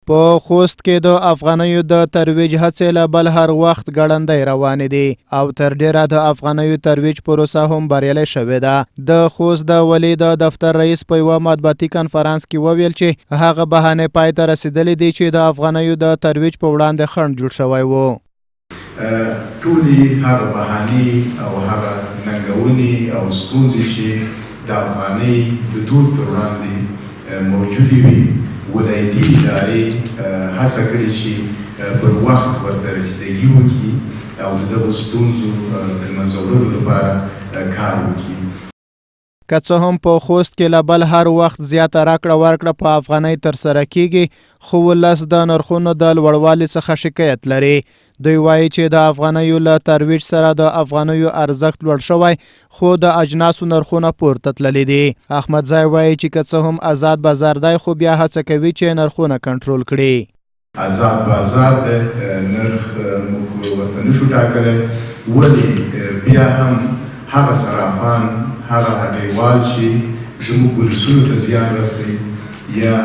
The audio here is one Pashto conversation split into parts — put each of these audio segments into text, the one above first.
په خوست کې د افغانیو د ترویج هڅې له بل هر وخت ګړندۍ روانې دي او تر ډیره د افغانیو ترویج پروسه هم بریالۍ شوې ده. د خوست د ولي د دفتر رئیس په یوه مطبوعاتي کنفرانس کې وویل چې هغه بهانې پای ته رسیدلې دي چې د افغانیو د ترویج په وړاندې خنډ جوړ شوی و. ټولې هغه بهانې او هغه ننګونې او ستونزې چې د افغانۍ د دود پر وړاندې موجودې وي، ولایتي ادارې هڅه کړې چې پر وخت ورته رسیدګي وکړي او د دغو ستونزو د منځه وړلو لپاره کار وکړي. که څه هم په خوست کې له بل هر وخت زیاته راکړه ورکړه په افغانۍ ترسره کیږي، خو ولس د نرخونو د لوړوالي څخه شکایت لري. دوی وایي چې د افغانیو له ترویج سره د افغانیو ارزښت لوړ شوی، خو د اجناسو نرخونه پورته تللي دي. احمد ځای وایي چې که څه هم آزاد بازار دی، خو بیا هڅه کوي چې نرخونه کنټرول کړي. آزاد بازار دی، نرخ موږ ورته نشو ټاکلی، ولې بیا هم هغه صرافان، هغه هټیوال چې زموږ ولسونو ته زیان رسوي یا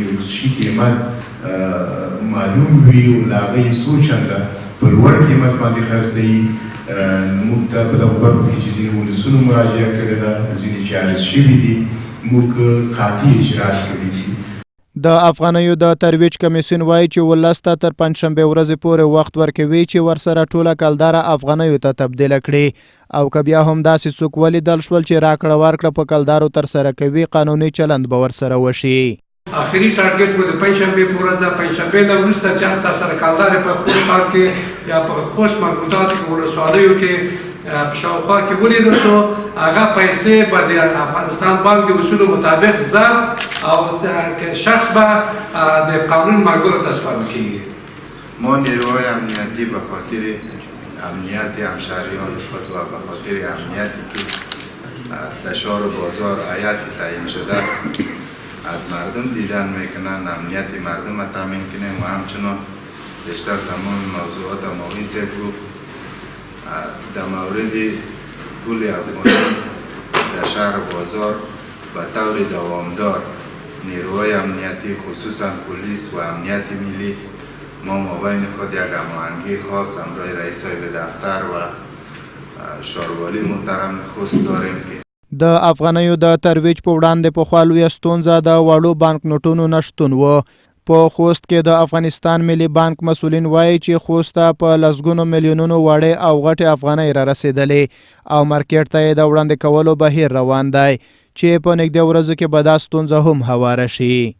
یو شي قیمت معلوم وي او له هغه یې څو چنده په لوړ قیمت باندې خرڅوي، موږ ته په دغو برخو کې چې ځینې ولسونو مراجعه کړې ده، ځینې چې عارض شوي دي، موږ قاطع اجراات کړي دي. د افغانیو د ترویج کمیسیون وایي چې ولس ته تر پنجشنبې ورځې پورې وخت ورکوي چې ورسره ټوله کلداره افغانیو ته تبدیله کړي، او که بیا هم داسې څوک ولیدل شول چې راکړه ورکړه په کلدارو ترسره کوي، قانوني چلند به ورسره وشي. آخري ټارګټ مو د پنجشنبې په ورځ ده. پنجشنبې نه وروسته چې هر څه سره کلدارې په خوست ښار کې یا په خوست مربوطاتو کې ولسوالیو کې په شاوخوا کې ولیدل شو، هغه پیسې به د افغانستان بانک د اصولو مطابق ضبط او شخص به د قانون ملګرو ته سپارل کیږي. ما نیروهای امنیتی به خاطر امنیت همشهریان رشوت و به خاطر امنیتی که در شهر و بازار هیئت تعیین شده از مردم دیدن میکنن، امنیت مردم را تامین کنیم و همچنان بیشتر تمام موضوعات اماوی سے گفت در مورد پول افغانی در شهر و بازار به طور دوامدار نیروهای امنیتی خصوصا پلیس و امنیت ملی ما مابین خود یک هماهنگی خاص همراه رئیسای دفتر و ښاروالي محترم خوست داریم که د افغانیو د ترویج په وړاندې پخوا لویه ستونزه د وړو بانک نوټونو نشتون و. په خوست کې د افغانستان ملي بانک مسؤلین وایي چې خوست ته په لسګونو میلیونونو وړې او غټې افغانۍ را رسېدلې او مارکیټ ته یې د وړاندې کولو بهیر روان دی چې په نږدې ورځو کې به دا ستونزه هم هواره شي.